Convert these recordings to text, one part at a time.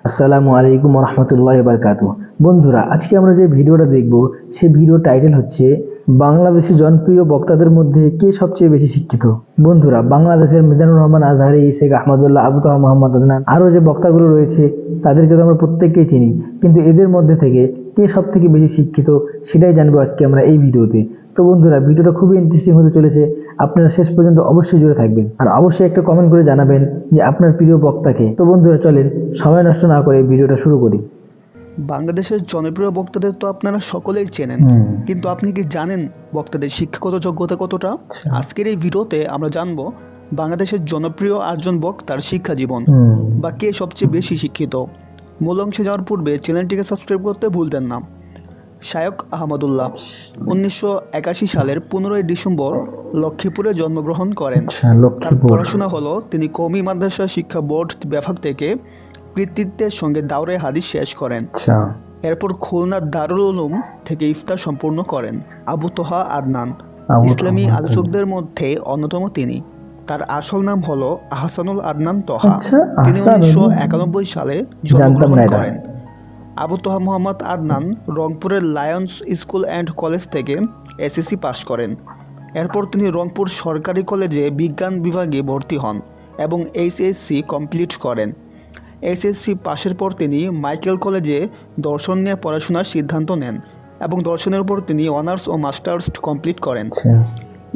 আসসালামু আলাইকুম রহমতুল্লাহ বারকাতু। বন্ধুরা, আজকে আমরা যে ভিডিওটা দেখব সেই ভিডিও টাইটেল হচ্ছে বাংলাদেশের জনপ্রিয় বক্তাদের মধ্যে কে সবচেয়ে বেশি শিক্ষিত। বন্ধুরা, বাংলাদেশের মিজানুর রহমান আজহারি, শেখ আহমদুল্লাহ, আবু তাহা মোহাম্মদ আদনান, আরও যে বক্তাগুলো রয়েছে তাদেরকে তো আমরা প্রত্যেককেই চিনি, কিন্তু এদের মধ্যে থেকে কে সব থেকে বেশি শিক্ষিত সেটাই জানবো আজকে আমরা এই ভিডিওতে। তো বন্ধুরা, ভিডিওটা খুবই ইন্টারেস্টিং হতে চলেছে, আপনারা শেষ পর্যন্ত অবশ্যই জুড়ে থাকবেন আর অবশ্যই একটা কমেন্ট করে জানাবেন যে আপনার প্রিয় বক্তাকে। তো বন্ধুরা, চলেন সময় নষ্ট না করে ভিডিওটা শুরু করি। বাংলাদেশের জনপ্রিয় বক্তাদের তো আপনারা সকলেই চেনেন, কিন্তু আপনি কি জানেন বক্তাদের শিক্ষাগত যোগ্যতা কতটা? আজকের এই ভিডিওতে আমরা জানবো বাংলাদেশের জনপ্রিয় 8জন বক্তার শিক্ষা জীবন বা কে সবচেয়ে বেশি শিক্ষিত। মূল অংশে যাওয়ার পূর্বে চ্যানেলটিকে সাবস্ক্রাইব করতে ভুলবেন না। শায়খ আহমদুল্লাহ 1981 সালের 15ই ডিসেম্বর লক্ষ্মীপুরে জন্মগ্রহণ করেন। তার পড়াশোনা হলো তিনি কওমি মাদ্রাসা শিক্ষা বোর্ড বিভাগ থেকে কৃতিত্বের সঙ্গে দাওরায়ে হাদিস শেষ করেন। এরপর খুলনা দারুল উলুম থেকে ইফতার সম্পূর্ণ করেন। আবু তোহা আদনান ইসলামী আলোচকদের মধ্যে অন্যতম তিনি। তার আসল নাম হলো আহসানুল আদনান তোহা। তিনি 1991 সালে জন্মগ্রহণ করেন। আবু তোহা মোহাম্মদ আদনান রংপুরের লায়ন্স স্কুল অ্যান্ড কলেজ থেকে এসএসসি পাশ করেন। এরপর তিনি রংপুর সরকারি কলেজে বিজ্ঞান বিভাগে ভর্তি হন এবং এইচএসসি কমপ্লিট করেন। এসএসসি পাশের পর তিনি মাইকেল কলেজে দর্শন নিয়ে পড়াশোনার সিদ্ধান্ত নেন এবং দর্শনের পর তিনি অনার্স ও মাস্টার্স কমপ্লিট করেন।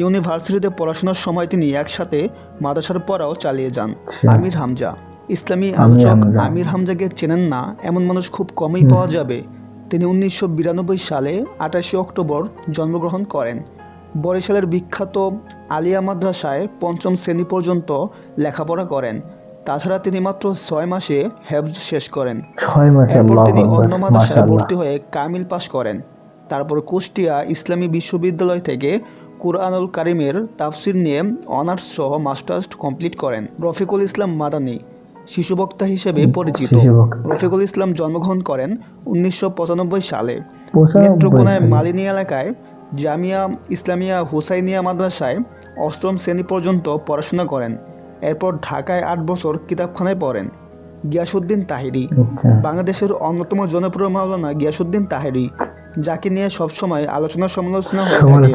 ইউনিভার্সিটিতে পড়াশোনার সময় তিনি একসাথে মাদ্রাসার পড়াও চালিয়ে যান। আমির হামজা ইসলামী আলোচক আমির হামজাকে চেনেন না এমন মানুষ খুব কমই পাওয়া যাবে। তিনি 1992 সালে 28 অক্টোবর জন্মগ্রহণ করেন। বরিশালের বিখ্যাত আলিয়া মাদ্রাসায় 5ম শ্রেণী পর্যন্ত লেখাপড়া করেন। তাছাড়া তিনি মাত্র 6 মাসে হেফজ শেষ করেন। এরপর তিনি অন্য মাদ্রাসায় ভর্তি হয়ে কামিল পাশ করেন। তারপর কুষ্টিয়া ইসলামী বিশ্ববিদ্যালয় থেকে কুরআনুল কারিমের তাফসির নিয়ে অনার্স সহ মাস্টার্স কমপ্লিট করেন। রফিকুল ইসলাম মাদানী শিশু বক্তা হিসেবে পরিচিত। রফিকুল ইসলাম জন্মগ্রহণ করেন 1995 সালে। নেত্রকোনায় মালিনী এলাকায় জামিয়া ইসলামিয়া হুসাইনিয়া মাদ্রাসায় 8ম শ্রেণী পর্যন্ত পড়াশোনা করেন। এরপর ঢাকায় 8 বছর কিতাবখানায় পড়েন। গিয়াসউদ্দিন তাহেরি বাংলাদেশের অন্যতম জনপ্রিয় মাওলানা গিয়াসউদ্দিন তাহেরি, যাকে নিয়ে সবসময় আলোচনা সমালোচনা হয়ে থাকে।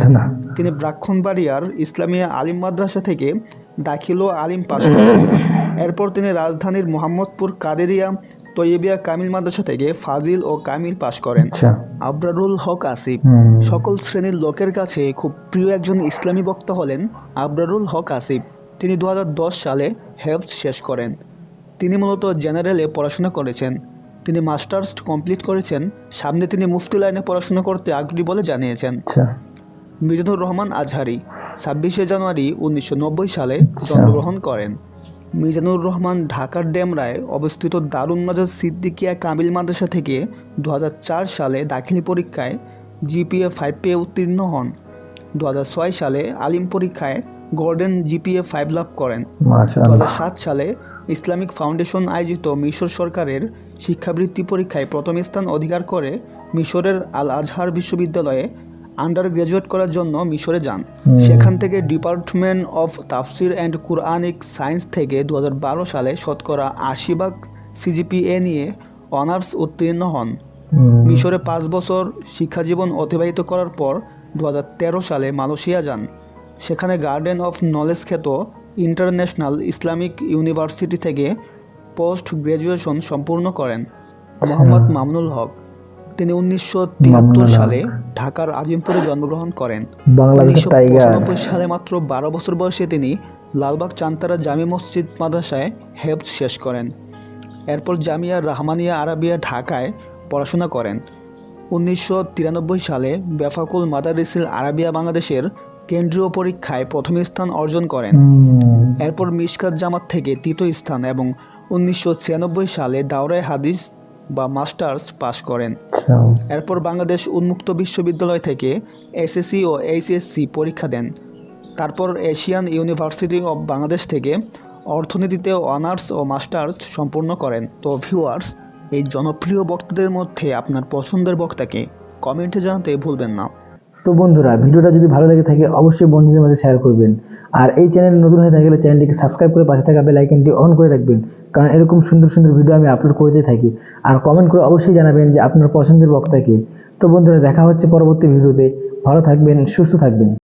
তিনি ব্রাহ্মণবাড়িয়ার ইসলামিয়া আলিম মাদ্রাসা থেকে দাখিল ও আলিম পাশ করেন। এরপর তিনি রাজধানীর মোহাম্মদপুর কাদেরিয়া তৈয়বিয়া কামিল মাদ্রাসা থেকে ফাজিল ও কামিল পাশ করেন। আবরারুল হক আসিফ সকল শ্রেণীর লোকের কাছে খুব প্রিয় একজন ইসলামী বক্তা হলেন আবরারুল হক আসিফ। তিনি 2010 সালে হেফজ শেষ করেন। তিনি মূলত জেনারেলে পড়াশোনা করেছেন। তিনি মাস্টার্স কমপ্লিট করেছেন। সামনে তিনি মুফতি লাইনে পড়াশোনা করতে আগ্রহী বলে জানিয়েছেন। মিজানুর রহমান আজহারি 26 জানুয়ারি 1990 সালে জন্মগ্রহণ করেন। মিজানুর রহমান ঢাকার ডেমরায় অবস্থিত দারুন নাজাত সিদ্দিকিয়া কামিল মাদ্রাসা থেকে 2004 সালে দাখিলি পরীক্ষায় জিপিএ 5 পেয়ে উত্তীর্ণ হন। 2006 সালে আলিম পরীক্ষায় গোল্ডেন জিপিএ 5 লাভ করেন। 2007 সালে ইসলামিক ফাউন্ডেশন আয়োজিত মিশর সরকারের শিক্ষাবৃত্তি পরীক্ষায় প্রথম স্থান অধিকার করে মিশরের আল আজহার বিশ্ববিদ্যালয়ে আন্ডার গ্র্যাজুয়েট করার জন্য মিশরে যান। সেখান থেকে ডিপার্টমেন্ট অফ তাফসির অ্যান্ড কুরআনিক সায়েন্স থেকে 2012 সালে শতকরা 80% সিজিপিএ নিয়ে অনার্স উত্তীর্ণ হন। মিশরে 5 বছর শিক্ষাজীবন অতিবাহিত করার পর 2013 সালে মালয়েশিয়া যান। সেখানে গার্ডেন অফ নলেজ খ্যাত ইন্টারন্যাশনাল ইসলামিক ইউনিভার্সিটি থেকে পোস্ট গ্র্যাজুয়েশন সম্পূর্ণ করেন। মোহাম্মদ মামুনুল হক তিনি 1973 সালে ঢাকার আজিমপুরে জন্মগ্রহণ করেন। 1995 সালে মাত্র 12 বছর বয়সে তিনি লালবাগ চান্তারা জামি মসজিদ মাদ্রাসায় হেফজ শেষ করেন। এরপর জামিয়া রাহমানিয়া আরাবিয়া ঢাকায় পড়াশোনা করেন। 1993 সালে বেফাকুল মাদারিসিল আরাবিয়া বাংলাদেশের কেন্দ্রীয় পরীক্ষায় প্রথম স্থান অর্জন করেন। এরপর মিশকাত জামাত থেকে 3য় স্থান এবং 1996 সালে দাওরায়ে হাদিস বা মাস্টার্স পাশ করেন। এরপর বাংলাদেশ উন্মুক্ত বিশ্ববিদ্যালয় থেকে এসএসসি ও এইচএসসি পরীক্ষা দেন। তারপর এশিয়ান ইউনিভার্সিটি অব বাংলাদেশ থেকে অর্থনীতিতে অনার্স ও মাস্টার্স সম্পূর্ণ করেন। তো ভিউয়ার্স, এই জনপ্রিয় বক্তাদের মধ্যে আপনার পছন্দের বক্তাকে কমেন্টে জানাতে ভুলবেন না। তো বন্ধুরা, ভিডিওটা যদি ভালো লেগে থাকে অবশ্যই বন্ধুদের মাঝে শেয়ার করবেন আর এই চ্যানেল নতুন হয়ে থাকলে চ্যানেলটিকে সাবস্ক্রাইব করে পাশে থাকা বেল আইকনটি অন করে রাখবেন কারণ এরকম সুন্দর সুন্দর ভিডিও আমি আপলোড করতে থাকি। আর কমেন্ট করে অবশ্যই জানাবেন যে আপনার পছন্দের বক্তা কে। তো বন্ধুরা, দেখা হচ্ছে পরবর্তী ভিডিওতে। ভালো থাকবেন, সুস্থ থাকবেন।